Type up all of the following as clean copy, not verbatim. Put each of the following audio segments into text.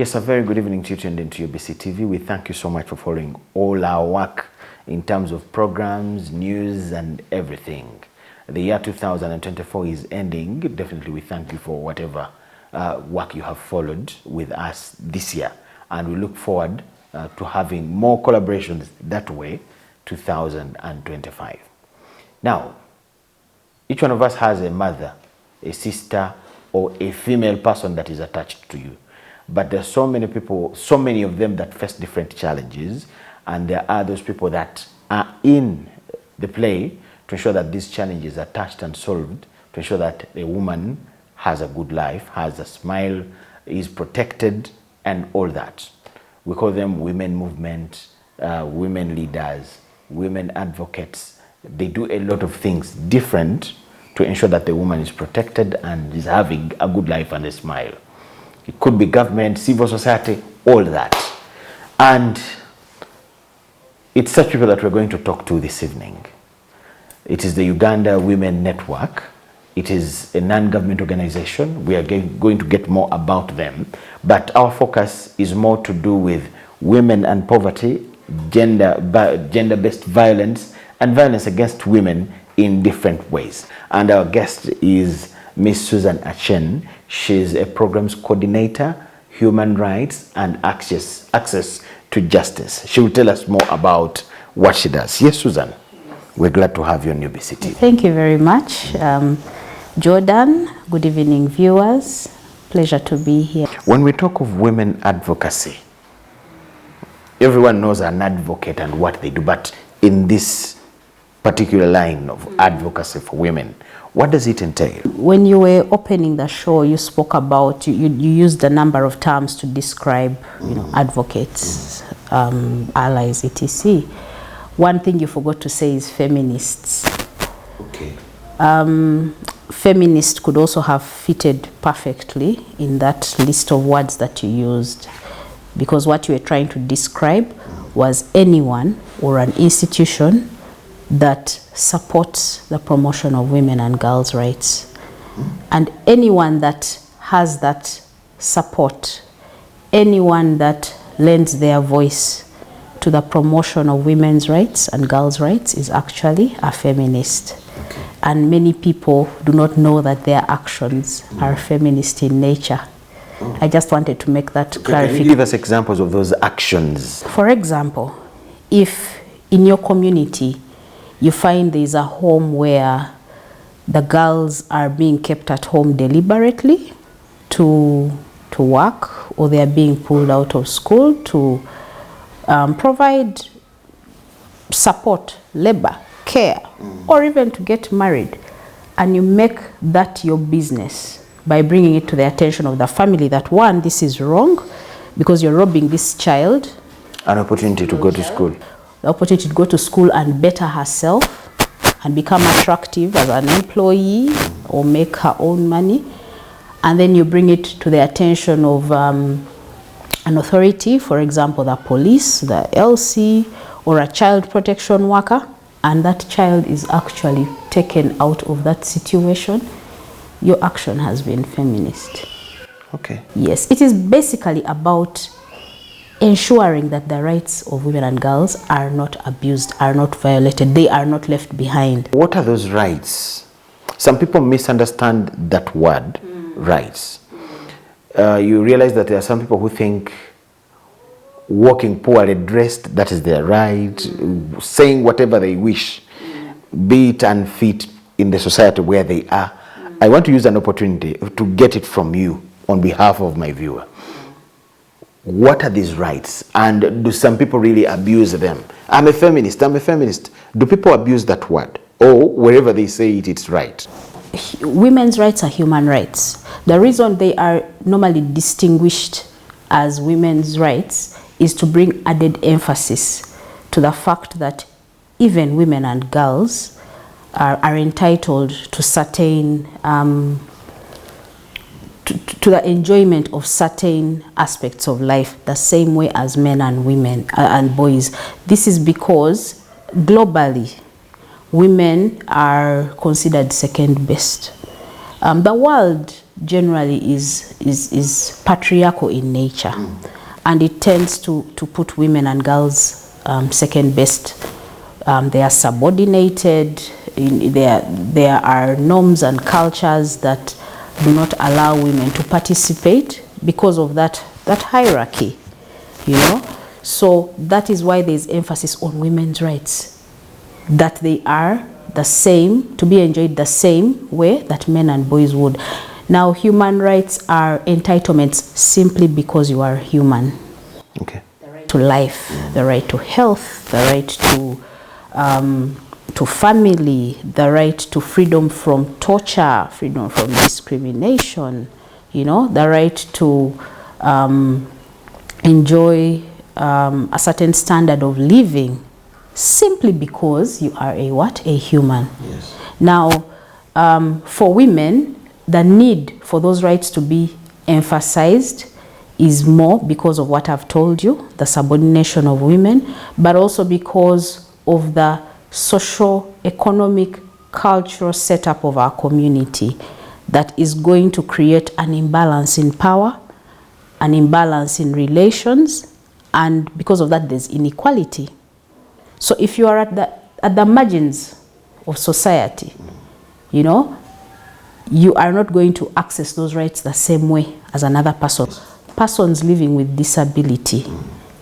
Yes, a very good evening to you tuned into UBC TV. We thank you so much for following all our work in terms of programs, news, and everything. The year 2024 is ending. Definitely we thank you for whatever work you have followed with us this year. And we look forward to having more collaborations that way, 2025. Now, each one of us has a mother, a sister, or a female person that is attached to you. But there's so many people, so many of them that face different challenges, and there are those people that are in the play to ensure that these challenges are touched and solved, to ensure that a woman has a good life, has a smile, is protected, and all that. We call them women movement, women leaders, women advocates. They do a lot of things different to ensure that the woman is protected and is having a good life and a smile. It could be government, civil society, all that. And it's such people that we're going to talk to this evening. It is the Uganda Women Network. It is a non-government organization. We are going to get more about them. But our focus is more to do with women and poverty, gender-based violence, and violence against women in different ways. And our guest is Miss Suzan Achen. She's a programs coordinator, human rights, and access to justice. She will tell us more about what she does. Yes, Suzan, we're glad to have you on UBC TV. Thank you very much, Jordan. Good evening, viewers. Pleasure to be here. When we talk of women advocacy, everyone knows an advocate and what they do, but in this particular line of advocacy for women, what does it entail? When you were opening the show, you spoke about, you used a number of terms to describe, advocates, allies, etc. One thing you forgot to say is feminists. Okay. Feminist could also have fitted perfectly in that list of words that you used, because what you were trying to describe was anyone or an institution that supports the promotion of women and girls' rights. And anyone that has that support, anyone that lends their voice to the promotion of women's rights and girls' rights is actually a feminist. Okay. And many people do not know that their actions are feminist in nature. I just wanted to make that clarification. Can you give us examples of those actions? For example, if in your community you find there's a home where the girls are being kept at home deliberately to work, or they are being pulled out of school to provide support, labor, care, or even to get married, and you make that your business by bringing it to the attention of the family that, one, this is wrong because you're robbing this child An opportunity to go to school. the opportunity to go to school and better herself and become attractive as an employee or make her own money, and then you bring it to the attention of an authority, for example the police, the LC, or a child protection worker, and that child is actually taken out of that situation, your action has been feminist. Okay. Yes, it is basically about ensuring that the rights of women and girls are not abused, are not violated, they are not left behind. What are those rights? Some people misunderstand that word, rights. You realize that there are some people who think walking poorly dressed, that is their right, saying whatever they wish, be it unfit in the society where they are. I want to use an opportunity to get it from you on behalf of my viewer. What are these rights, and do some people really abuse them? I'm a feminist, I'm a feminist. Do people abuse that word? Or wherever they say it, it's right? Women's rights are human rights. The reason they are normally distinguished as women's rights is to bring added emphasis to the fact that even women and girls are entitled to certain to the enjoyment of certain aspects of life the same way as men and women and boys. This is because globally women are considered second best The world generally is patriarchal in nature, and it tends to put women and girls second best. They are subordinated. There are norms and cultures that do not allow women to participate because of that hierarchy, you know. So that is why there is emphasis on women's rights, that they are the same, to be enjoyed the same way that men and boys would. Now, human rights are entitlements simply because you are human. Okay. The right to life, the right to health, the right to family, the right to freedom from torture, freedom from discrimination, you know, the right to enjoy a certain standard of living, simply because you are a human. Yes. Now, for women, the need for those rights to be emphasized is more because of what I've told you, the subordination of women, but also because of the social, economic, cultural setup of our community that is going to create an imbalance in power, an imbalance in relations, and because of that there's inequality. So if you are at the margins of society, you know, you are not going to access those rights the same way as another person. Persons living with disability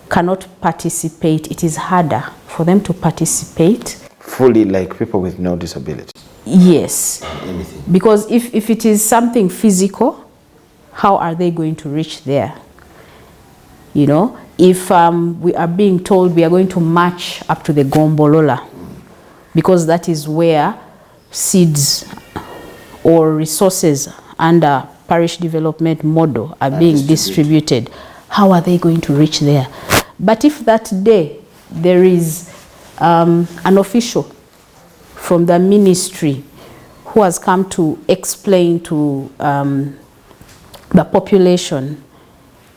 cannot participate. It is harder for them to participate Fully, like people with no disability. Yes. Anything. Because if it is something physical, how are they going to reach there? You know, if we are being told we are going to march up to the Gombolola, because that is where seeds or resources under parish development model are being distributed, how are they going to reach there? But if that day there is an official from the ministry who has come to explain to the population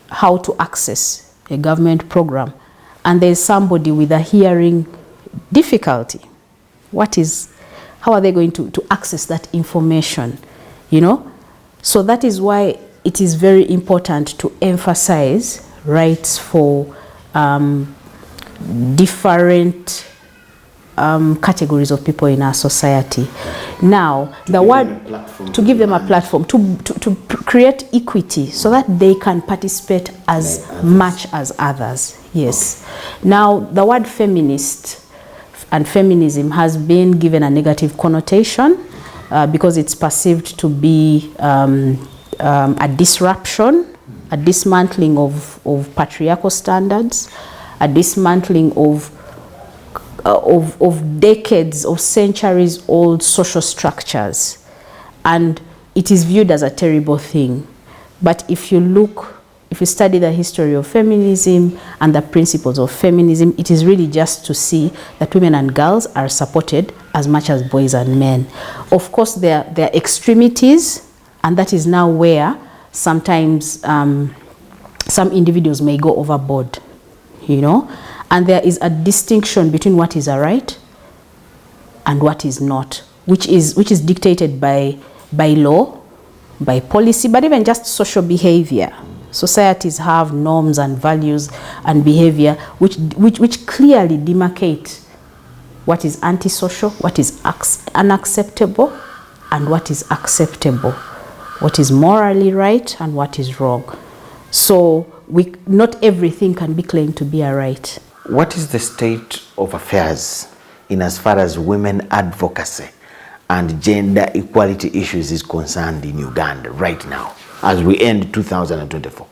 how to access a government program, and there's somebody with a hearing difficulty, how are they going to access that information, you know? So that is why it is very important to emphasize rights for different categories of people in our society. Now, the word to give them a platform, to create equity so that they can participate as much as others. Yes. Now, the word feminist and feminism has been given a negative connotation because it's perceived to be a disruption, a dismantling of patriarchal standards, a dismantling of decades, of centuries old social structures, and it is viewed as a terrible thing. But if you study the history of feminism and the principles of feminism, it is really just to see that women and girls are supported as much as boys and men. Of course, there are extremities, and that is now where sometimes some individuals may go overboard, you know. And there is a distinction between what is a right and what is not, which is dictated by law, by policy, but even just social behavior. Societies have norms and values and behavior which clearly demarcate what is antisocial, what is unacceptable, and what is acceptable, what is morally right and what is wrong. So not everything can be claimed to be a right. What is the state of affairs in as far as women advocacy and gender equality issues is concerned in Uganda right now, as we end 2024?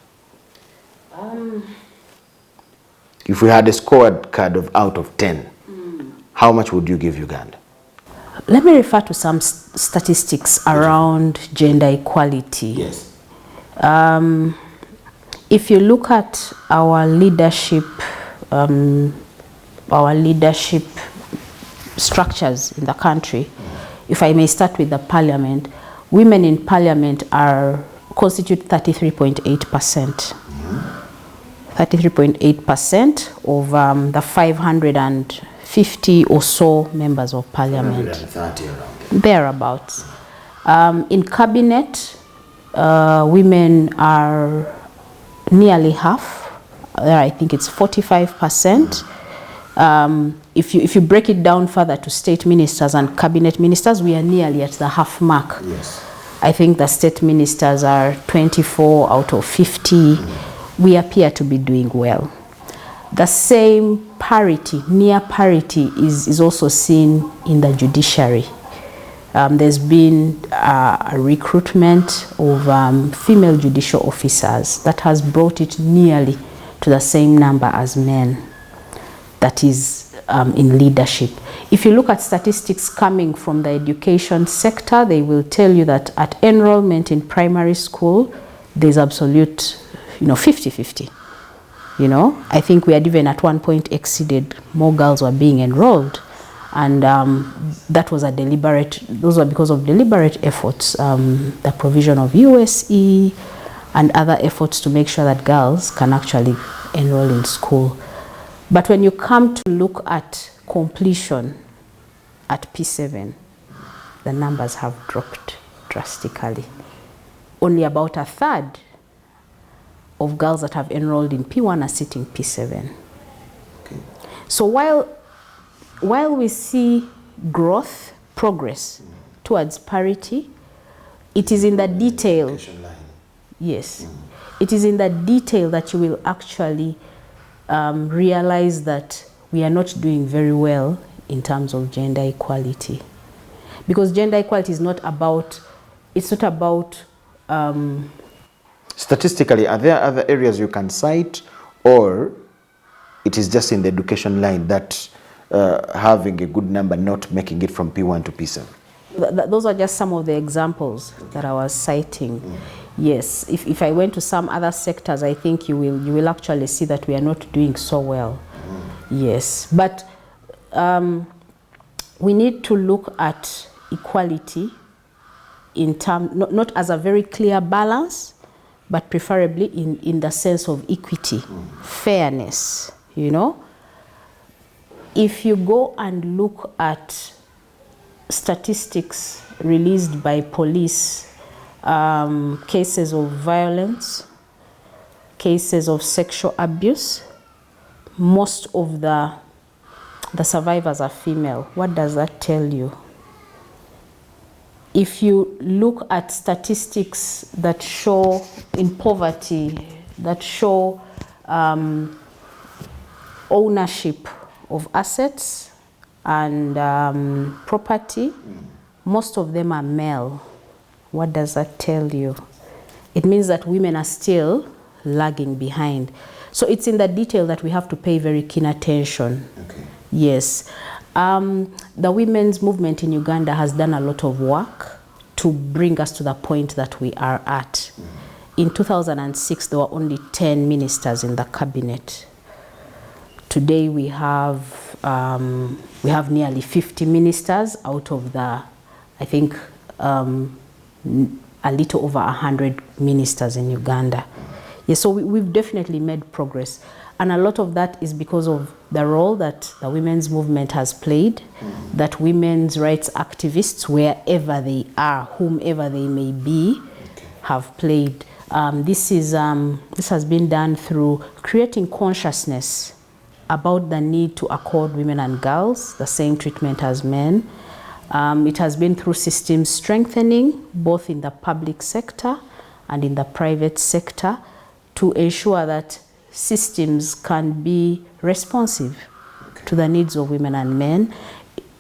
If we had a scorecard of out of 10, how much would you give Uganda? Let me refer to some statistics around gender equality. Yes. If you look at our leadership structures in the country, if I may start with the parliament, women in parliament constitute 33.8%. 33.8% of the 550 or so members of parliament. 130 around. Thereabouts. In cabinet, women are nearly half. I think it's 45%. If you break it down further to state ministers and cabinet ministers, we are nearly at the half mark. Yes. I think the state ministers are 24 out of 50. We appear to be doing well. The same parity, near parity, is also seen in the judiciary. There's been a recruitment of female judicial officers that has brought it nearly to the same number as men, that is in leadership. If you look at statistics coming from the education sector, they will tell you that at enrollment in primary school, there's absolute, 50-50. I think we had even at one point exceeded, more girls were being enrolled. And that was those were because of deliberate efforts, the provision of USE and other efforts to make sure that girls can actually enroll in school. But when you come to look at completion at P7, the numbers have dropped drastically. Only about a third of girls that have enrolled in P1 are sitting P7. Okay. So while we see growth, progress towards parity, it is in the detail. Yes. It is in the detail that you will actually realize that we are not doing very well in terms of gender equality. Because gender equality is not about, statistically, are there other areas you can cite, or it is just in the education line that having a good number not making it from P1 to P7? Those are just some of the examples that I was citing. Yes, if I went to some other sectors, I think you will actually see that we are not doing so well. Yes, but we need to look at equality in terms, not as a very clear balance, but preferably in the sense of equity, fairness, If you go and look at statistics released by police, cases of violence, cases of sexual abuse, most of the survivors are female. What does that tell you? If you look at statistics that show in poverty, that show ownership of assets and property, most of them are male. What does that tell you? It means that women are still lagging behind. So it's in the detail that we have to pay very keen attention. Okay. Yes. The women's movement in Uganda has done a lot of work to bring us to the point that we are at. In 2006, there were only 10 ministers in the cabinet. Today we have nearly 50 ministers out of the, I think, a little over 100 ministers in Uganda. Yes, so we've definitely made progress. And a lot of that is because of the role that the women's movement has played, that women's rights activists, wherever they are, whomever they may be, have played. This has been done through creating consciousness about the need to accord women and girls the same treatment as men. It has been through system strengthening, both in the public sector and in the private sector, to ensure that systems can be responsive to the needs of women and men.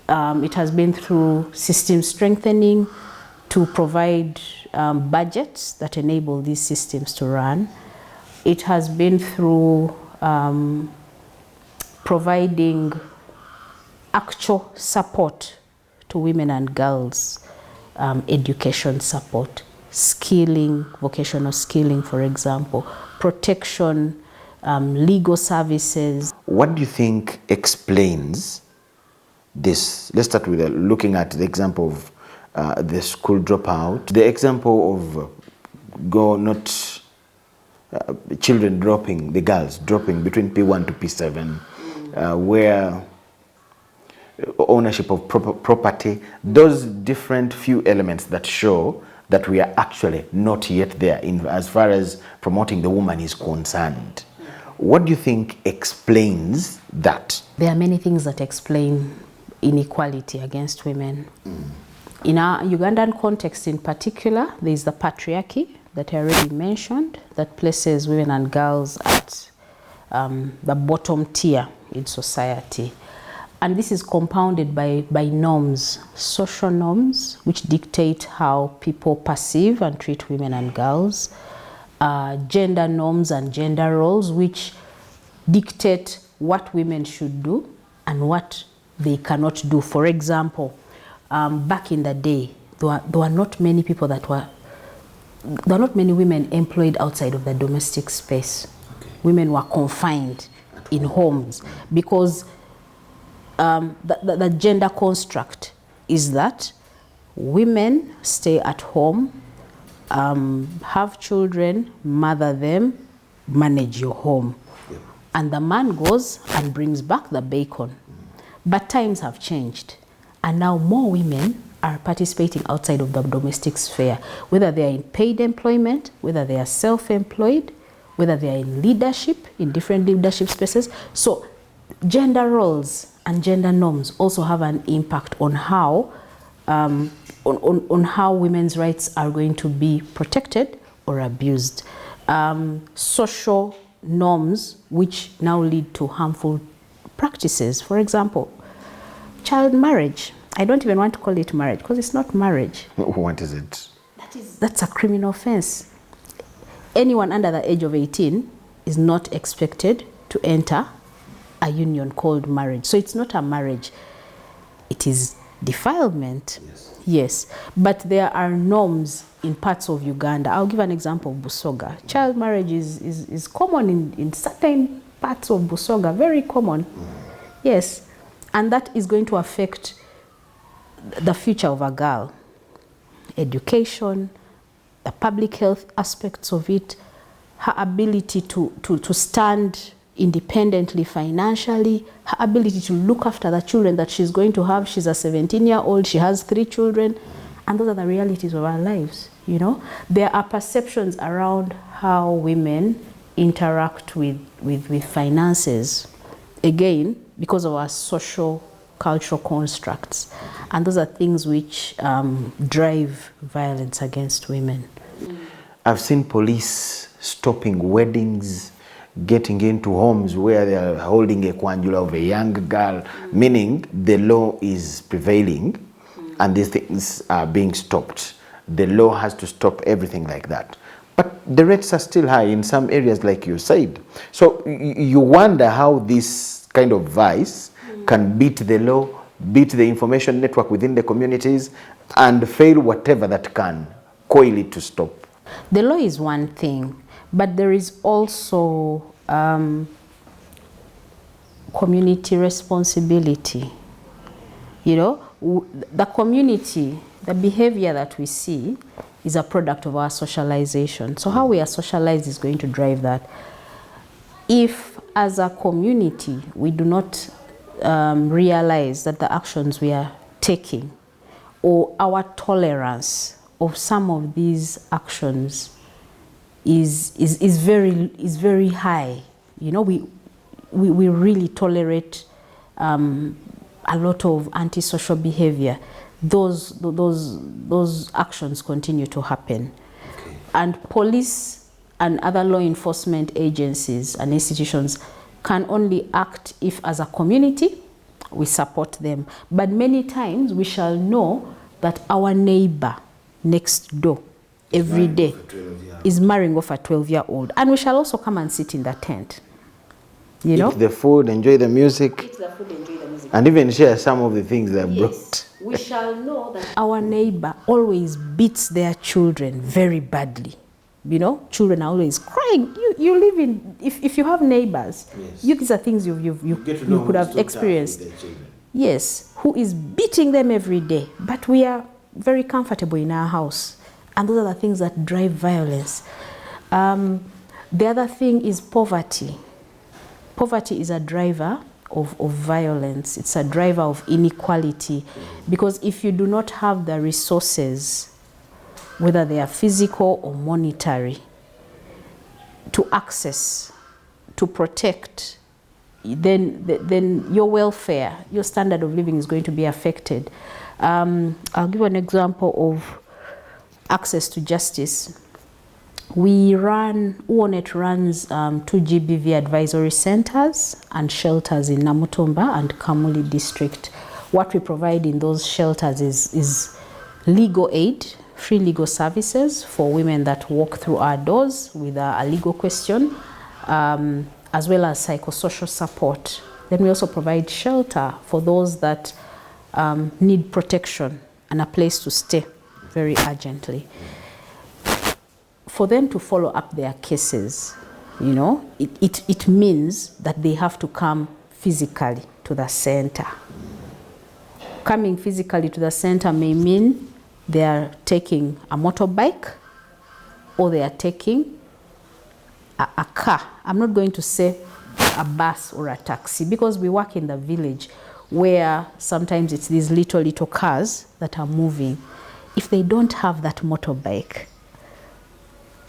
It has been through system strengthening to provide budgets that enable these systems to run. It has been through providing actual support to women and girls, education support, skilling, vocational skilling, for example, protection, legal services. What do you think explains this? Let's start with looking at the example of the school dropout, the example of children dropping, the girls dropping between P1 to P7, where ownership of property, those different few elements that show that we are actually not yet there in as far as promoting the woman is concerned. What do you think explains that? There are many things that explain inequality against women. In our Ugandan context in particular, there is the patriarchy that I already mentioned that places women and girls at the bottom tier in society. And this is compounded by norms, social norms, which dictate how people perceive and treat women and girls, gender norms and gender roles, which dictate what women should do and what they cannot do. For example, back in the day, there were not many people there were not many women employed outside of the domestic space. Okay. Women were confined in homes because the gender construct is that women stay at home, have children, mother them, manage your home. Yep. And the man goes and brings back the bacon. But times have changed. And now more women are participating outside of the domestic sphere, whether they are in paid employment, whether they are self-employed, whether they are in leadership, in different leadership spaces. So gender roles and gender norms also have an impact on how on how women's rights are going to be protected or abused. Social norms which now lead to harmful practices. For example, child marriage. I don't even want to call it marriage because it's not marriage. What is it? That's a criminal offense. Anyone under the age of 18 is not expected to enter a union called marriage. So it's not a marriage. It is defilement. Yes. Yes. But there are norms in parts of Uganda. I'll give an example of Busoga. Child marriage is common in certain parts of Busoga, very common. Yes. And that is going to affect the future of a girl. Education, the public health aspects of it, her ability to stand independently financially, her ability to look after the children that she's going to have. She's a 17-year-old, she has 3 children, and those are the realities of our lives, you know. There are perceptions around how women interact with finances, again, because of our social cultural constructs. And those are things which drive violence against women. I've seen police stopping weddings, getting into homes where they are holding a kwanjula of a young girl, meaning the law is prevailing and these things are being stopped. The law has to stop everything like that. But the rates are still high in some areas, like you said. So you wonder how this kind of vice can beat the law, beat the information network within the communities, and fail whatever that can coil it to stop. The law is one thing, but there is also community responsibility. You know, the community, the behavior that we see is a product of our socialization. So how we are socialized is going to drive that. If as a community we do not realize that the actions we are taking or our tolerance of some of these actions is very high, you know, we really tolerate a lot of antisocial behavior. Those actions continue to happen. Okay. And police and other law enforcement agencies and institutions can only act if, as a community, we support them. But many times we shall know that our neighbor next door every day is marrying off a 12-year-old. And we shall also come and sit in the tent. You know? Eat the food, enjoy the music. Eat the food, enjoy the music. And even share some of the things they brought. We shall know that our neighbor always beats their children very badly. You know, children are always crying. You live in, if you have neighbors, yes, these are things you could have experienced. Yes, who is beating them every day. But we are very comfortable in our house. And those are the things that drive violence. The other thing is poverty. Poverty is a driver of violence. It's a driver of inequality. Because if you do not have the resources, whether they are physical or monetary, to access, to protect, then your welfare, your standard of living is going to be affected. I'll give an example of access to justice. UWONET runs 2 GBV advisory centers and shelters in Namutumba and Kamuli district. What we provide in those shelters is legal aid, free legal services for women that walk through our doors with a legal question, as well as psychosocial support. Then we also provide shelter for those that need protection and a place to stay very urgently. For them to follow up their cases, you know, it means that they have to come physically to the center. Coming physically to the center may mean they are taking a motorbike or they are taking a car. I'm not going to say a bus or a taxi, because we work in the village where sometimes it's these little cars that are moving. If they don't have that motorbike,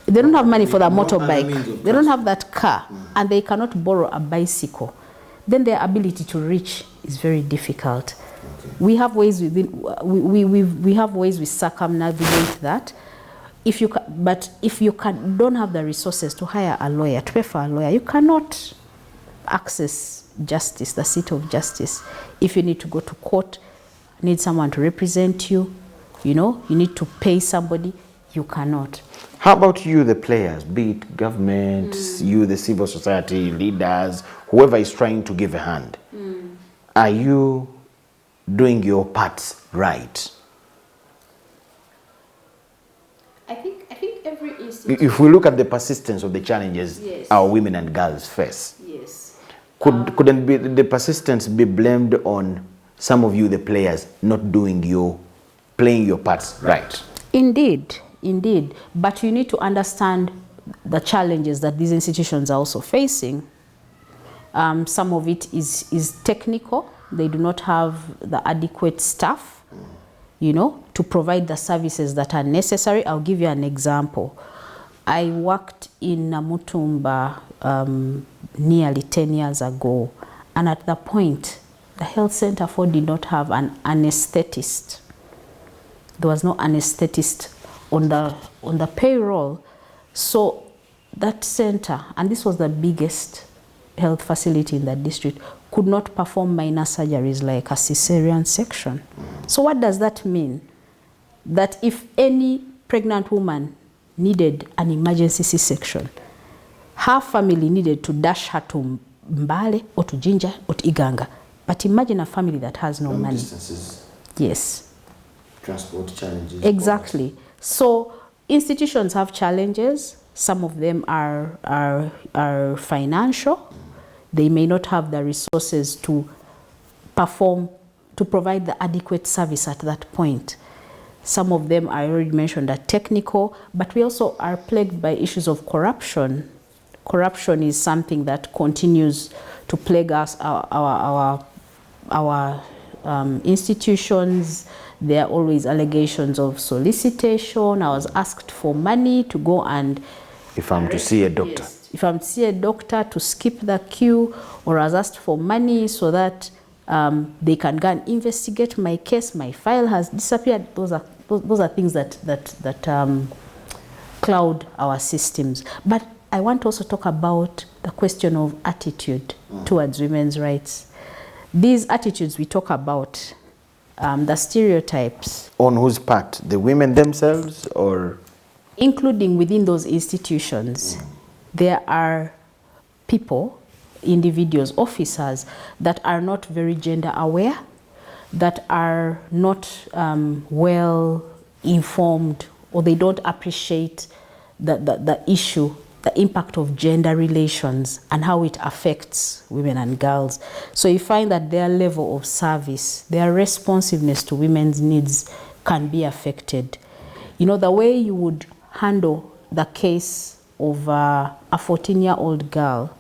they don't have money for that motorbike, they don't have that car, and they cannot borrow a bicycle, then their ability to reach is very difficult. Okay. We have ways we have ways we circumnavigate that. But if you don't have the resources to hire a lawyer, to pay for a lawyer, you cannot access justice, the seat of justice. If you need to go to court, need someone to represent you, you know, you need to pay somebody, you cannot. How about you, the players, be it government, you, the civil society, leaders, whoever is trying to give a hand? Are you doing your parts right? I think every institution... If we look at the persistence of the challenges, yes, our women and girls face, yes, couldn't the persistence be blamed on some of you, the players, not playing your parts right? Indeed. But you need to understand the challenges that these institutions are also facing. Some of it is technical. They do not have the adequate staff, you know, to provide the services that are necessary. I'll give you an example. I worked in Namutumba nearly 10 years ago, and at the point, the health center did not have an anesthetist. There was no anesthetist on the payroll. So that center, and this was the biggest health facility in that district, could not perform minor surgeries like a cesarean section. So what does that mean? That if any pregnant woman needed an emergency C-section, her family needed to dash her to Mbale or to Jinja or to Iganga. But imagine a family that has no money. Distances. Yes. Transport challenges. Exactly. So institutions have challenges. Some of them are financial. They may not have the resources to provide the adequate service at that point. Some of them, I already mentioned, are technical, but we also are plagued by issues of corruption. Corruption is something that continues to plague us, our institutions. There are always allegations of solicitation. I was asked for money to go and... If I'm to see a doctor. Yes. If I'm to see a doctor, to skip the queue, or I was asked for money so that they can go and investigate my case. My file has disappeared. Those are things that cloud our systems. But I want to also talk about the question of attitude towards women's rights. These attitudes we talk about, the stereotypes. On whose part? The women themselves, or? Including within those institutions. There are people, individuals, officers that are not very gender aware, that are not well informed, or they don't appreciate the issue, the impact of gender relations and how it affects women and girls. So you find that their level of service, their responsiveness to women's needs can be affected. You know, the way you would handle the case of a 14-year-old girl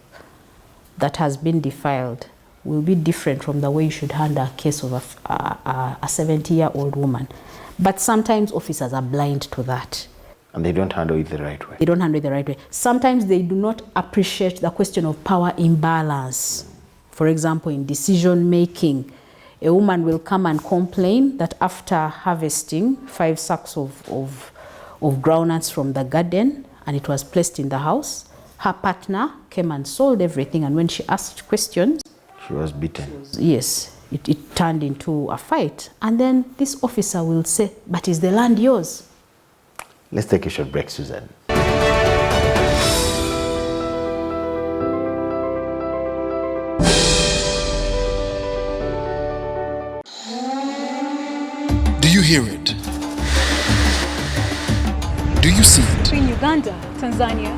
that has been defiled will be different from the way you should handle a case of a 70-year-old woman. But sometimes officers are blind to that. And they don't handle it the right way. They don't handle it the right way. Sometimes they do not appreciate the question of power imbalance. For example, in decision making, a woman will come and complain that after harvesting 5 sacks of groundnuts from the garden and it was placed in the house, her partner came and sold everything, and when she asked questions, she was beaten. Yes, it turned into a fight. And then this officer will say, but is the land yours? Let's take a short break, Suzan. Do you hear it? Do you see it? In Uganda, Tanzania.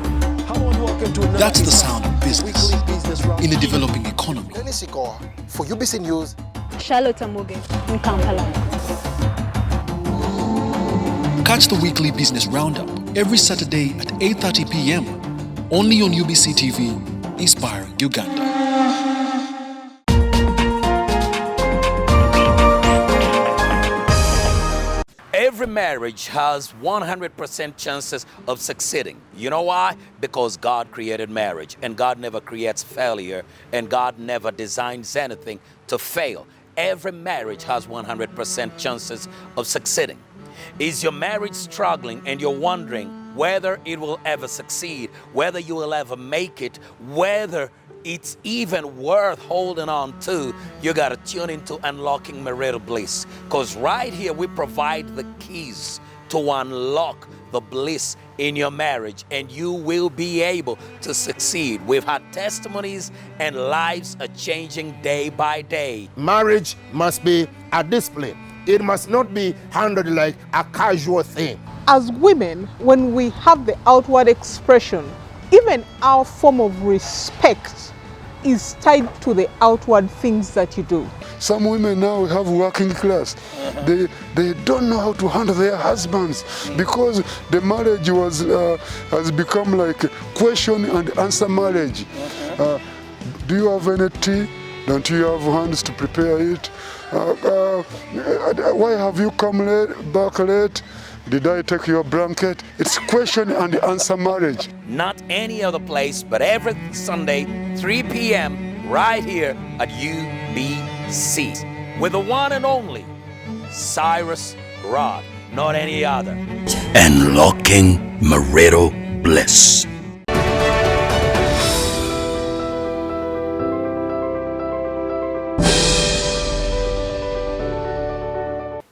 That's the sound of business in a developing economy. For UBC News, Charlotte Amuge in Kampala. Catch the weekly business roundup every Saturday at 8:30 p.m. only on UBC TV, inspiring Uganda. Every marriage has 100% chances of succeeding. You know why? Because God created marriage, and God never creates failure, and God never designs anything to fail. Every marriage has 100% chances of succeeding. Is your marriage struggling and you're wondering whether it will ever succeed, whether you will ever make it, whether it's even worth holding on to? You got to tune into Unlocking Marital Bliss, because right here we provide the keys to unlock the bliss in your marriage, and you will be able to succeed. We've had testimonies, and lives are changing day by day. marriage must be a discipline. It must not be handled like a casual thing. As women, when we have the outward expression, even our form of respect is tied to the outward things that you do. Some women now have working class. They don't know how to handle their husbands because the marriage has become like question and answer marriage. Do you have any tea? Don't you have hands to prepare it? Why have you come back late? Did I take your blanket? It's question and answer marriage. Not any other place, but every Sunday, 3 p.m., right here at UBC, with the one and only Cyrus Rod, not any other. Unlocking Marital Bliss.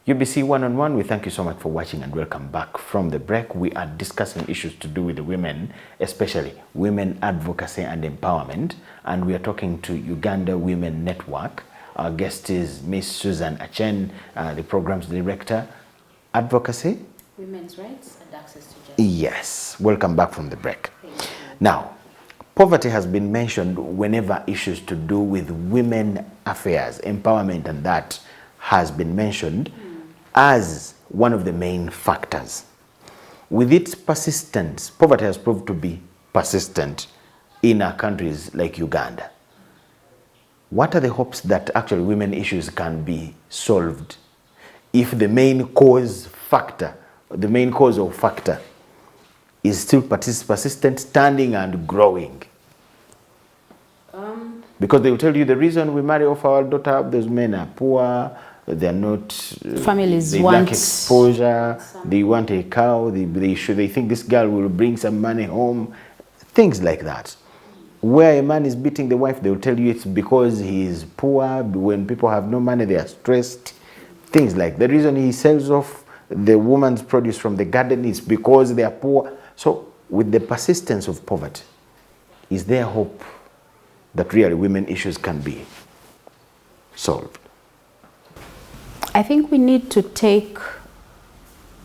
UBC One-on-One, we thank you so much for watching and welcome back from the break. We are discussing issues to do with the women, especially women advocacy and empowerment, and we are talking to Uganda Women Network. Our guest is Miss Suzan Achen, the Programs Director, Advocacy. Women's rights and access to justice. Yes, welcome back from the break. Now, poverty has been mentioned whenever issues to do with women affairs, empowerment, and that has been mentioned as one of the main factors. With its persistence, poverty has proved to be persistent in our countries like Uganda. What are the hopes that actually women issues can be solved if the main cause factor is still persistent, standing and growing? Because they will tell you the reason we marry off our daughter, those men are poor, they're not, families they want lack exposure, they want a cow, they think this girl will bring some money home, things like that. Where a man is beating the wife, they will tell you it's because he is poor. When people have no money, they are stressed, things like the reason he sells off the woman's produce from the garden is because they are poor. So with the persistence of poverty, is there hope that really women issues can be solved? I think we need to take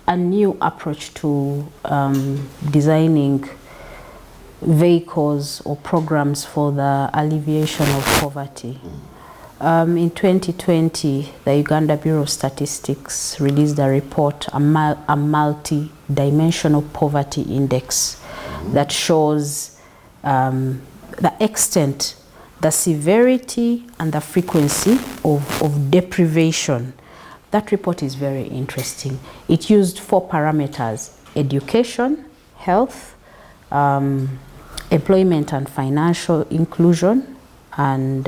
a new approach to designing vehicles or programs for the alleviation of poverty. In 2020, the Uganda Bureau of Statistics released a report, a multi-dimensional poverty index, that shows the extent the severity and the frequency of deprivation. That report is very interesting. It used 4 parameters: education, health, employment and financial inclusion, and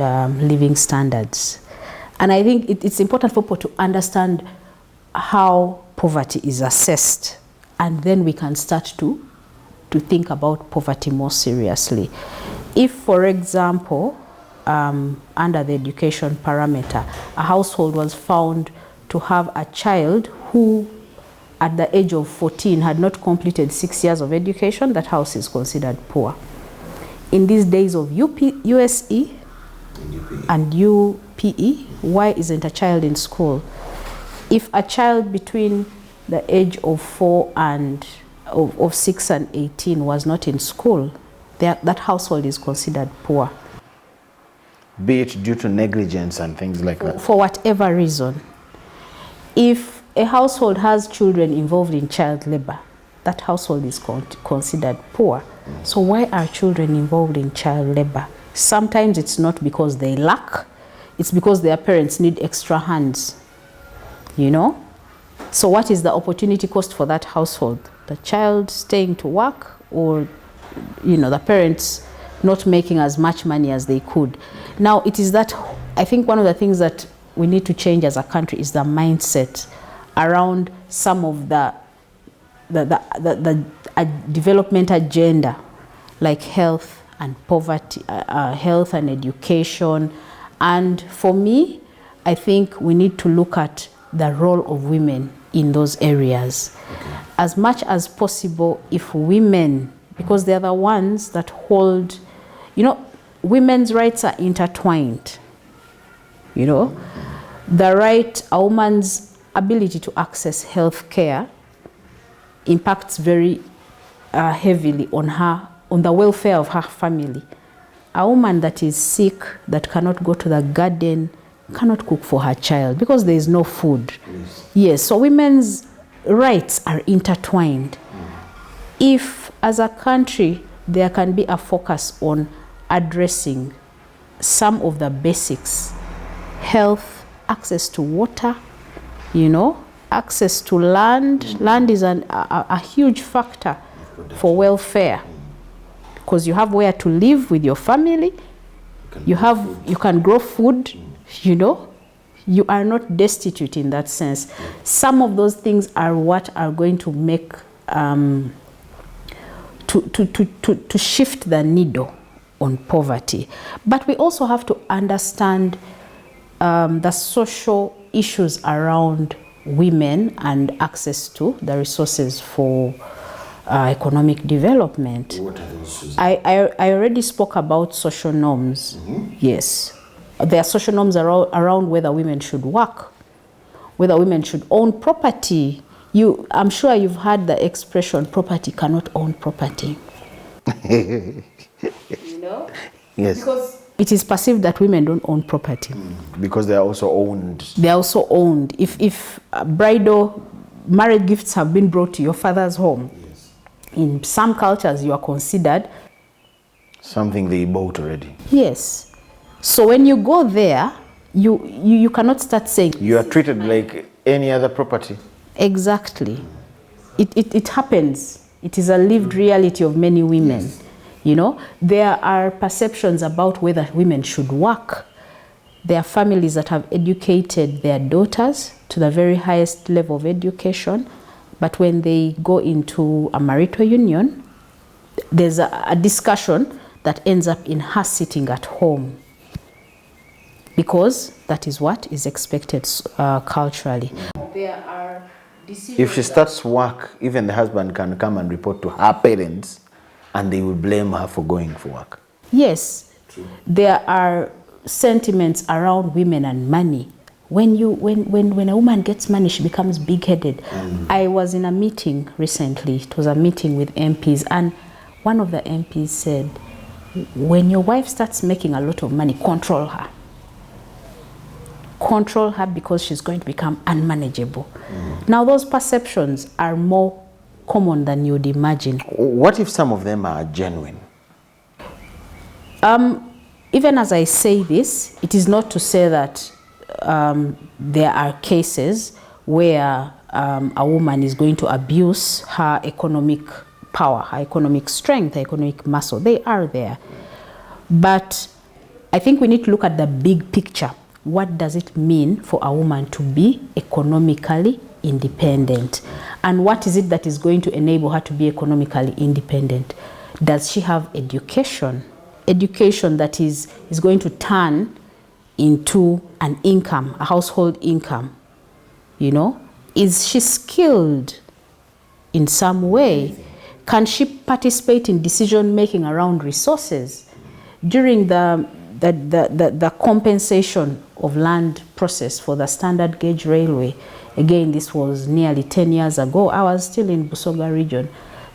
living standards. And I think it's important for people to understand how poverty is assessed, and then we can start to think about poverty more seriously. If, for example, under the education parameter, a household was found to have a child who at the age of 14 had not completed 6 years of education, that house is considered poor. In these days of USE and UPE, why isn't a child in school? If a child between the age of 4 and of 6 and 18 was not in school, that household is considered poor. Be it due to negligence and things like that. For whatever reason. If a household has children involved in child labor, that household is considered poor. So why are children involved in child labor? Sometimes it's not because they lack, it's because their parents need extra hands, you know? So what is the opportunity cost for that household? The child staying to work, or, you know, the parents not making as much money as they could. Now, it is that, I think one of the things that we need to change as a country is the mindset around some of the development agenda, like health and poverty, health and education. And for me, I think we need to look at the role of women in those areas. Okay. As much as possible, if women, because they're the ones that hold, you know, women's rights are intertwined. You know, the right, a woman's ability to access health care impacts very heavily on the welfare of her family. A woman that is sick, that cannot go to the garden, cannot cook for her child because there is no food. Yes, so women's rights are intertwined. If, as a country, there can be a focus on addressing some of the basics, health, access to water, you know, access to land. Land is a huge factor for welfare, because you have where to live with your family, you can grow food, you know, you are not destitute in that sense. Some of those things are what are going to make to shift the needle on poverty. But we also have to understand the social issues around women and access to the resources for economic development. What are those? I already spoke about social norms. Yes. There are social norms around whether women should work, whether women should own property. I'm sure you've heard the expression, property cannot own property. You know? Yes. Because it is perceived that women don't own property. Because they are also owned. They are also owned. If bridal marriage gifts have been brought to your father's home, yes, in some cultures you are considered something they bought already. Yes. So when you go there, you cannot start saying you are treated like any other property. Exactly. It happens. It is a lived reality of many women. Yes. You know, there are perceptions about whether women should work. There are families that have educated their daughters to the very highest level of education, but when they go into a marital union, there's a discussion that ends up in her sitting at home, because that is what is expected culturally. There are decisions. If she starts work, even the husband can come and report to her parents, and they will blame her for going for work. Yes. True. There are sentiments around women and money. When a woman gets money, she becomes big-headed. I was in a meeting recently. It was a meeting with MPs, and one of the MPs said, when your wife starts making a lot of money, control her. Control her, because she's going to become unmanageable. Now, those perceptions are more common than you would imagine. What if some of them are genuine? even as I say this, it is not to say that there are cases where a woman is going to abuse her economic power, her economic strength, her economic muscle. They are there. But I think we need to look at the big picture. What does it mean for a woman to be economically independent? And what is it that is going to enable her to be economically independent? Does she have education? Education that is going to turn into an income, a household income. You know, is she skilled in some way? Can she participate in decision making around resources? During the compensation of land process for the standard gauge railway, again, this was nearly 10 years ago. I was still in Busoga region.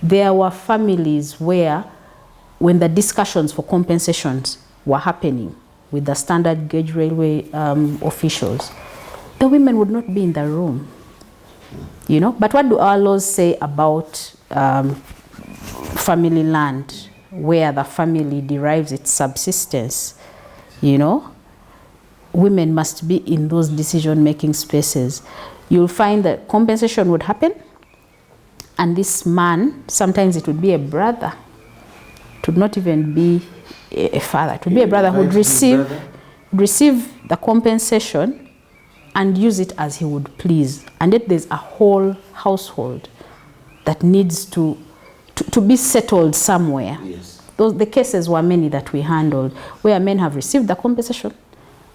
There were families where, when the discussions for compensations were happening with the standard gauge railway officials, the women would not be in the room. You know, but what do our laws say about family land, where the family derives its subsistence? You know, women must be in those decision-making spaces. You'll find that compensation would happen, and this man, sometimes it would be a brother, it would not even be a father, it would be a brother who would receive the compensation and use it as he would please. And yet there's a whole household that needs to be settled somewhere. Yes. The cases were many that we handled where men have received the compensation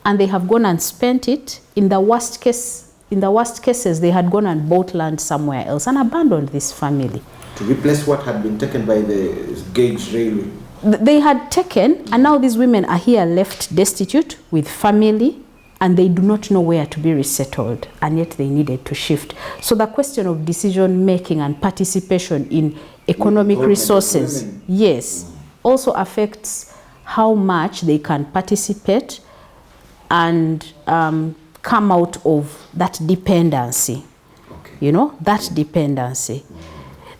and they have gone and spent it. In the worst cases, they had gone and bought land somewhere else and abandoned this family. To replace what had been taken by the gauge railway. They had taken, and now these women are here left destitute with family, and they do not know where to be resettled, and yet they needed to shift. So the question of decision making and participation in economic resources, yes, also affects how much they can participate and come out of that dependency. Okay. You know, that dependency.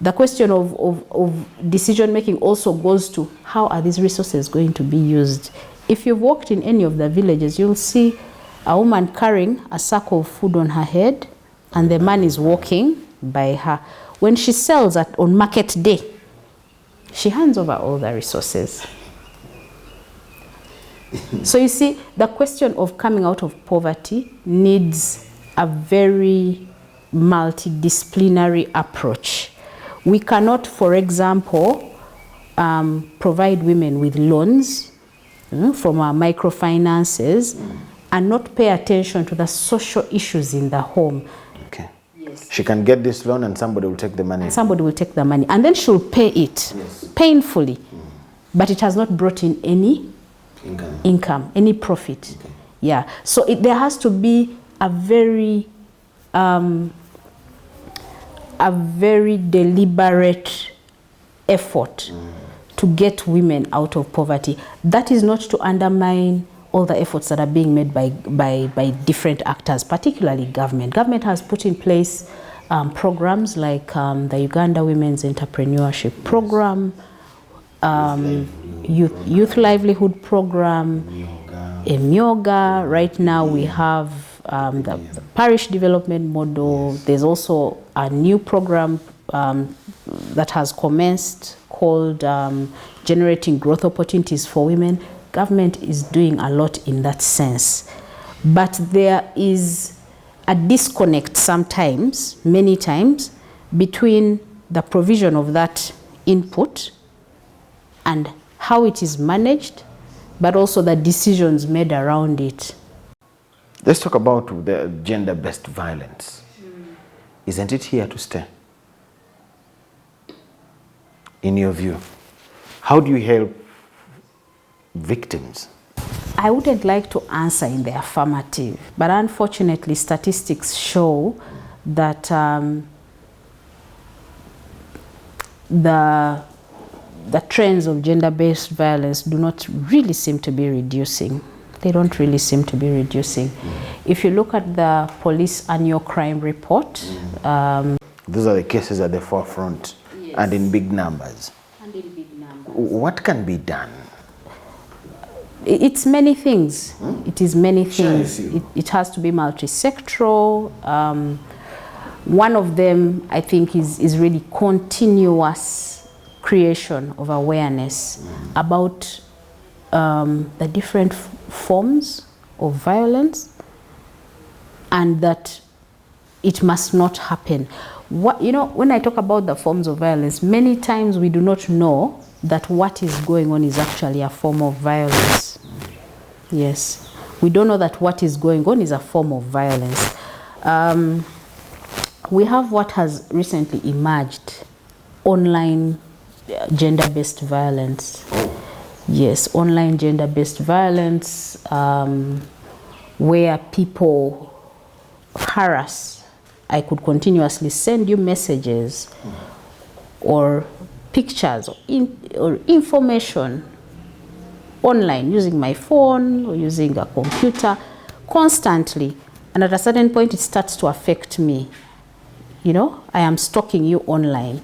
The question of decision making also goes to how are these resources going to be used. If you've walked in any of the villages, you'll see a woman carrying a sack of food on her head, and the man is walking by her. When she sells on market day, she hands over all the resources. So you see, the question of coming out of poverty needs a very multidisciplinary approach. We cannot, for example, provide women with loans from our microfinances and not pay attention to the social issues in the home. Okay. Yes. She can get this loan and somebody will take the money. Somebody will take the money and then she'll pay it painfully. But it has not brought in any income, any profit. Okay. Yeah. So there has to be a very deliberate effort to get women out of poverty. That is not to undermine all the efforts that are being made by different actors, particularly government. Government has put in place programs like the Uganda Women's Entrepreneurship Program, Youth Livelihood Program, Emyoga. Right now we have the Parish Development Model. There's also a new program that has commenced called Generating Growth Opportunities for Women. Government is doing a lot in that sense. But there is a disconnect sometimes, many times, between the provision of that input and how it is managed, but also the decisions made around it. Let's talk about the gender-based violence. Isn't it here to stay? In your view, how do you help victims? I wouldn't like to answer in the affirmative, but unfortunately statistics show that the trends of gender-based violence do not really seem to be reducing. They don't really seem to be reducing. If you look at the police annual crime report, those are the cases at the forefront. Yes. And in big numbers. And in big numbers. What can be done? It's many things. It is many things. Share a few. It has to be multi-sectoral. One of them, I think, is really continuous creation of awareness about the different forms of violence, and that it must not happen. When I talk about the forms of violence, many times we do not know that what is going on is actually a form of violence. Yes, we don't know that what is going on is a form of violence. We have what has recently emerged, online gender-based violence. Yes, online gender-based violence, where people harass. I could continuously send you messages or pictures or information online using my phone or using a computer constantly, and at a certain point it starts to affect me. I am stalking you online.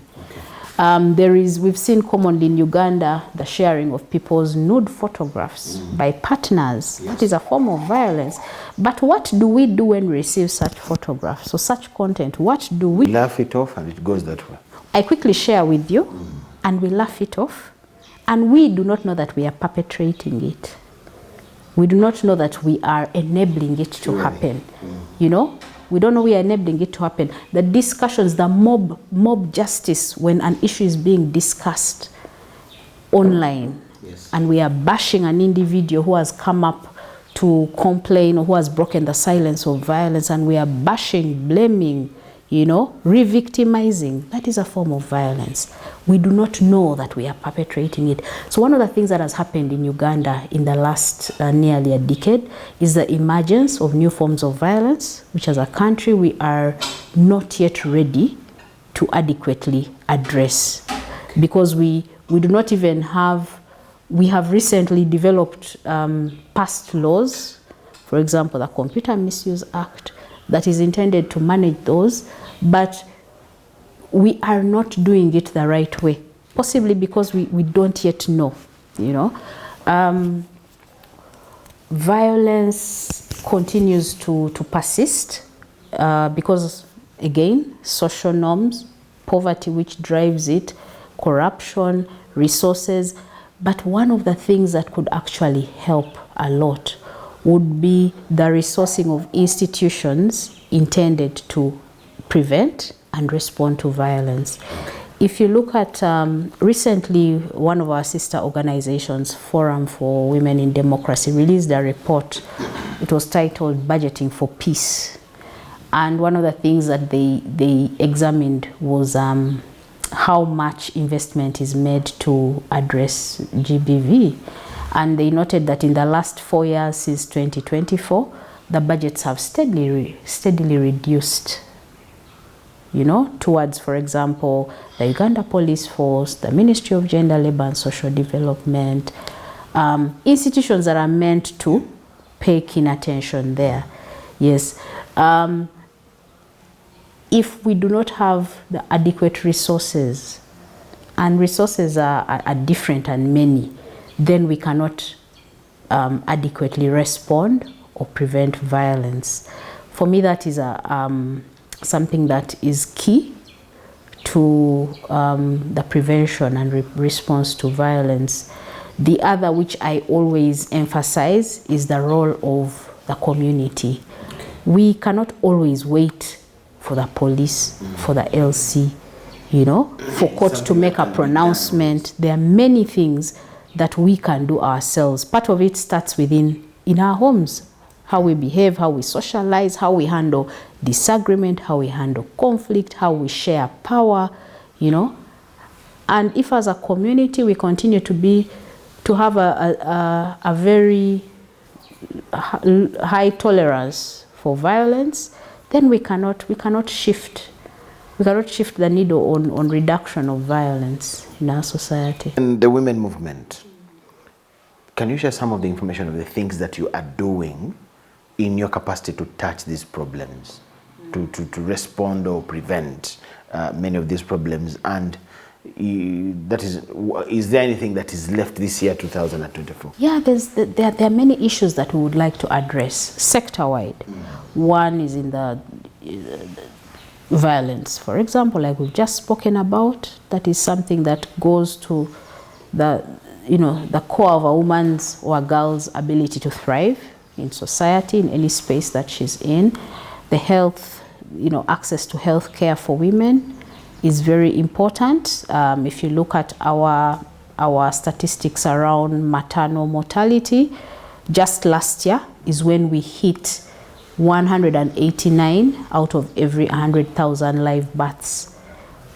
We've seen commonly in Uganda the sharing of people's nude photographs by partners. That is a form of violence. But what do we do when we receive such photographs or such content? What do we laugh it off, and it goes that way? I quickly share with you, and we laugh it off, and we do not know that we are perpetrating it. We do not know that we are enabling it to happen. We don't know we are enabling it to happen. The discussions, the mob justice, when an issue is being discussed online, and we are bashing an individual who has come up to complain or who has broken the silence of violence, and we are bashing, blaming, re-victimizing, that is a form of violence. We do not know that we are perpetrating it. So one of the things that has happened in Uganda in the last nearly a decade is the emergence of new forms of violence, which as a country we are not yet ready to adequately address, because we do not even have, we have recently developed passed laws, for example, the Computer Misuse Act, that is intended to manage those, but we are not doing it the right way, possibly because we don't yet know, Violence continues to persist because, again, social norms, poverty which drives it, corruption, resources. But one of the things that could actually help a lot would be the resourcing of institutions intended to prevent and respond to violence. If you look at recently, one of our sister organizations, Forum for Women in Democracy, released a report. It was titled Budgeting for Peace. And one of the things that they examined was how much investment is made to address GBV. And they noted that in the last 4 years, since 2024, the budgets have steadily reduced, towards, for example, the Uganda Police Force, the Ministry of Gender, Labour and Social Development, institutions that are meant to pay keen attention there. Yes. If we do not have the adequate resources, and resources are different and many, then we cannot adequately respond or prevent violence. For me, that is something that is key to the prevention and response to violence. The other, which I always emphasize, is the role of the community. We cannot always wait for the police, for the LC, for court to make a pronouncement. There are many things that we can do ourselves. Part of it starts in our homes, how we behave, how we socialize, how we handle disagreement, how we handle conflict, how we share power, And if as a community we continue to have a very high tolerance for violence, then we cannot shift the needle on reduction of violence in our society. And the women movement, can you share some of the information of the things that you are doing in your capacity to touch these problems, to respond or prevent many of these problems? And is there anything that is left this year, 2024? Yeah, there are many issues that we would like to address sector-wide. One is in the violence, for example, like we've just spoken about. That is something that goes to the core of a woman's or a girl's ability to thrive in society, in any space that she's in. The health, access to health care for women is very important. If you look at our statistics around maternal mortality, just last year is when we hit 189 out of every 100,000 live births.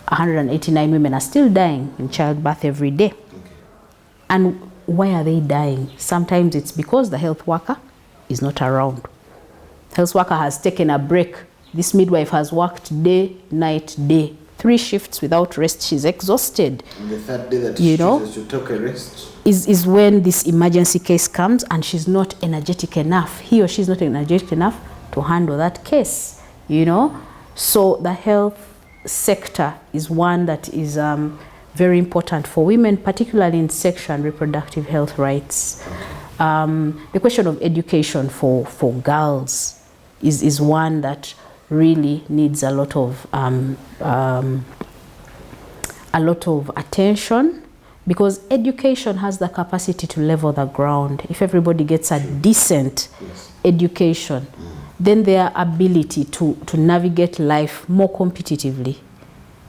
189 women are still dying in childbirth every day. And why are they dying? Sometimes it's because the health worker is not around. Health worker has taken a break. This midwife has worked day, night, day, 3 shifts without rest. She's exhausted. And the third day that she chooses to take a rest is when this emergency case comes and she's not energetic enough. He or she's not energetic enough to handle that case, So the health sector is one that is very important for women, particularly in sexual and reproductive health rights. The question of education for girls is one that really needs a lot of attention, because education has the capacity to level the ground. If everybody gets a decent education, then their ability to navigate life more competitively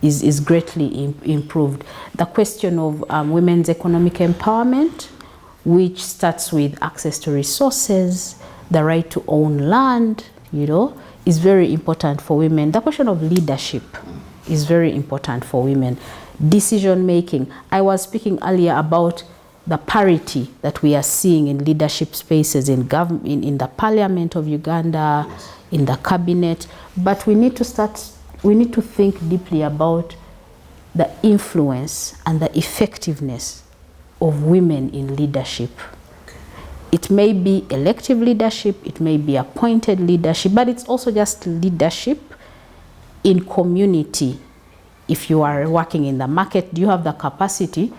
is greatly improved. The question of women's economic empowerment, which starts with access to resources, the right to own land, is very important for women. The question of leadership is very important for women. Decision making. I was speaking earlier about the parity that we are seeing in leadership spaces in the Parliament of Uganda, in the cabinet, but we need to think deeply about the influence and the effectiveness of women in leadership. It may be elective leadership, it may be appointed leadership, but it's also just leadership in community. If you are working in the market, do you have the capacity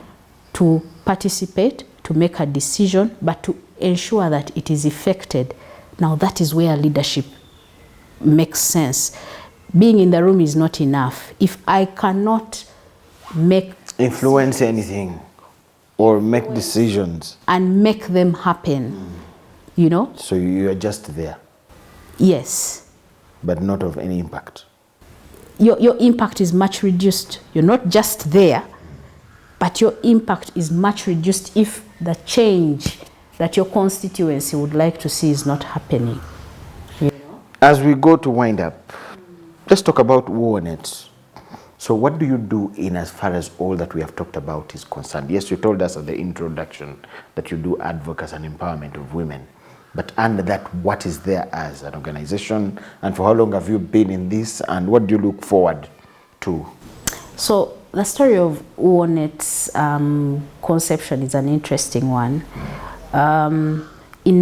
to participate, to make a decision, but to ensure that it is effected? Now that is where leadership makes sense. Being in the room is not enough. If I cannot influence anything or make decisions and make them happen, So you are just there. Yes. But not of any impact. Your impact is much reduced. You're not just there, but your impact is much reduced if the change that your constituency would like to see is not happening. As we go to wind up, let's talk about UWONET. So what do you do in as far as all that we have talked about is concerned? Yes, you told us at the introduction that you do advocacy and empowerment of women. But under that, what is there as an organization? And for how long have you been in this? And what do you look forward to? So the story of UWONET's conception is an interesting one. In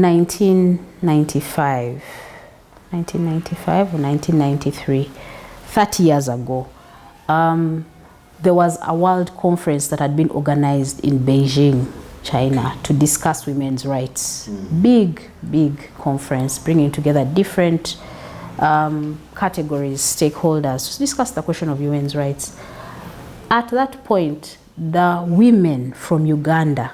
1995 or 1993, 30 years ago, there was a world conference that had been organized in Beijing, China, to discuss women's rights. Big conference, bringing together different categories, stakeholders, to discuss the question of women's rights. At that point, the women from Uganda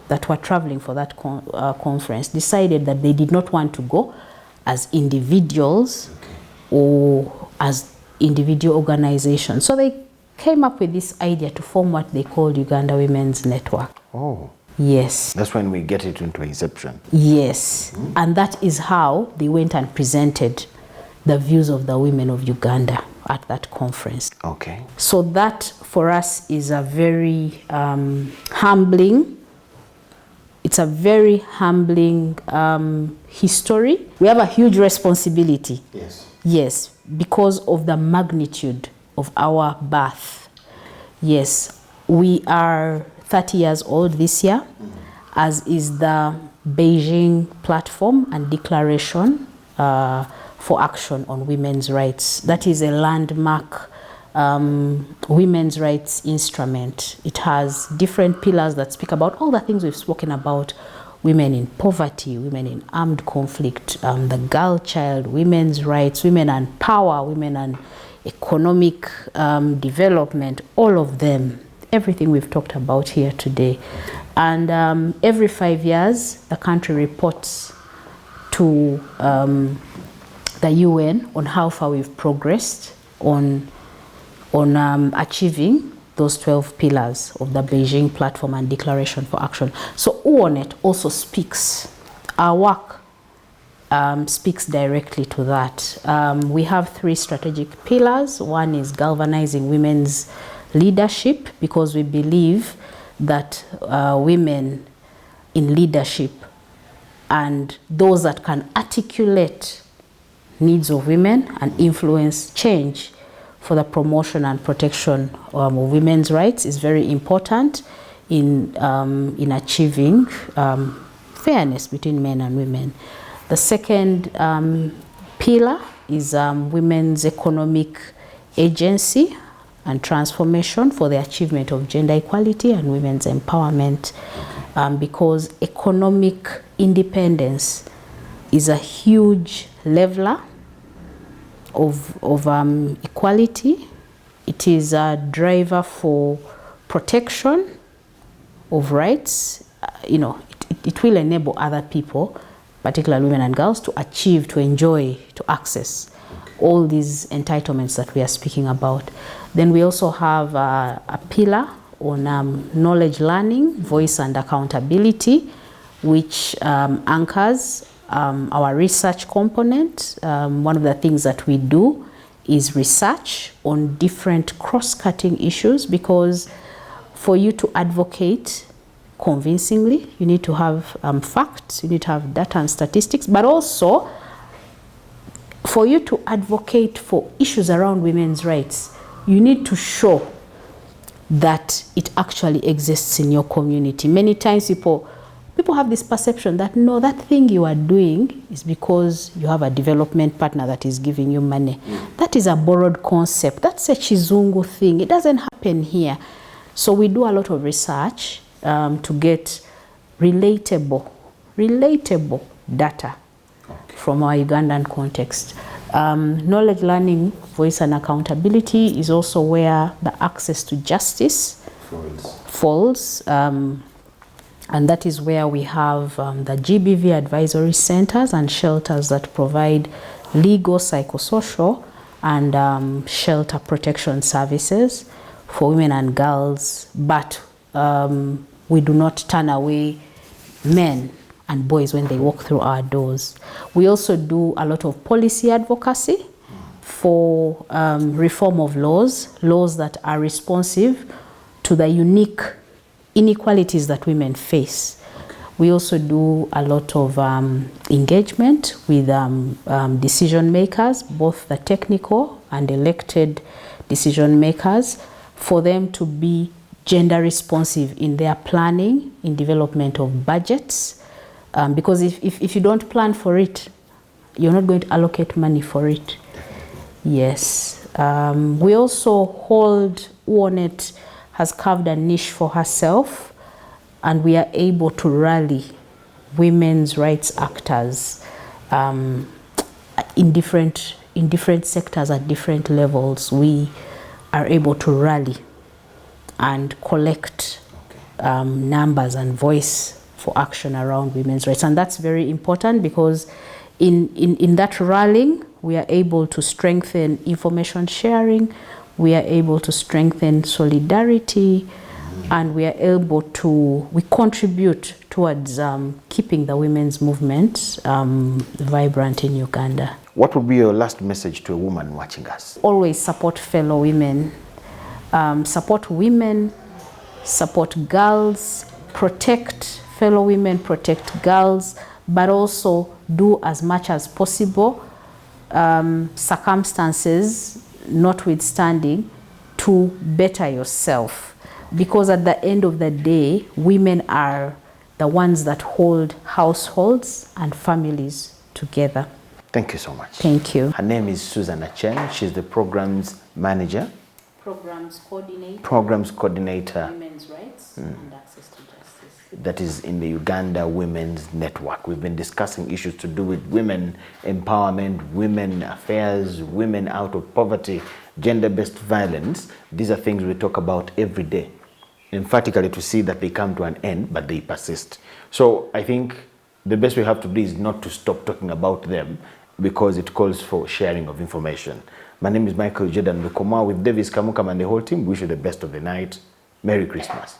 that were traveling for that conference decided that they did not want to go as individuals or as individual organizations. So they came up with this idea to form what they called Uganda Women's Network. Oh. Yes. That's when we get it into inception. Yes. And that is how they went and presented the views of the women of Uganda at that conference. Okay. So that for us is a very humbling, it's a very humbling history. We have a huge responsibility. Yes. Yes, because of the magnitude of our birth. Yes, we are 30 years old this year, as is the Beijing Platform and Declaration for Action on Women's Rights. That is a landmark women's rights instrument. It has different pillars that speak about all the things we've spoken about: women in poverty, women in armed conflict, the girl child, women's rights, women and power, women and economic development, all of them, everything we've talked about here today. And every 5 years, the country reports to the UN on how far we've progressed on achieving those 12 pillars of the Beijing Platform and Declaration for Action. So UWONET also speaks, our work speaks directly to that. We have 3 strategic pillars. One is galvanizing women's leadership, because we believe that women in leadership and those that can articulate needs of women and influence change for the promotion and protection of women's rights is very important in achieving fairness between men and women. The second pillar is women's economic agency and transformation for the achievement of gender equality and women's empowerment, because economic independence is a huge leveler of equality. It is a driver for protection of rights. It will enable other people, particularly women and girls, to achieve, to enjoy, to access all these entitlements that we are speaking about. Then we also have a pillar on knowledge learning, voice and accountability, which anchors our research component. One of the things that we do is research on different cross-cutting issues, because for you to advocate convincingly, you need to have facts, you need to have data and statistics, but also for you to advocate for issues around women's rights, you need to show that it actually exists in your community. Many times people have this perception that, no, that thing you are doing is because you have a development partner that is giving you money. That is a borrowed concept. That's a Chizungu thing. It doesn't happen here. So we do a lot of research to get relatable data from our Ugandan context. Knowledge learning, voice and accountability is also where the access to justice falls. And that is where we have the GBV advisory centers and shelters that provide legal, psychosocial, and shelter protection services for women and girls. But we do not turn away men and boys when they walk through our doors. We also do a lot of policy advocacy for reform of laws that are responsive to the unique inequalities that women face. We also do a lot of engagement with decision makers, both the technical and elected decision makers, for them to be gender responsive in their planning, in development of budgets. Because if you don't plan for it, you're not going to allocate money for it. Yes. We also hold, UWONET has carved a niche for herself, and we are able to rally women's rights actors in different sectors at different levels. We are able to rally and collect numbers and voice for action around women's rights. And that's very important, because in that rallying, we are able to strengthen information sharing, we are able to strengthen solidarity, and we contribute towards keeping the women's movement vibrant in Uganda. What would be your last message to a woman watching us? Always support fellow women. Support women, support girls, protect fellow women, protect girls, but also do as much as possible, circumstances notwithstanding, to better yourself. Because at the end of the day, women are the ones that hold households and families together. Thank you so much. Thank you. Her name is Suzan Achen. She's the programs manager Programs Coordinator, Women's Rights and Access to Justice. that is in the Uganda Women's Network. We've been discussing issues to do with women empowerment, women affairs, women out of poverty, gender-based violence. These are things we talk about every day, emphatically to see that they come to an end, but they persist. So I think the best we have to do is not to stop talking about them, because it calls for sharing of information. My name is Michael Jordan Lukomwa with Davis Kamukam and the whole team. Wish you the best of the night. Merry Christmas.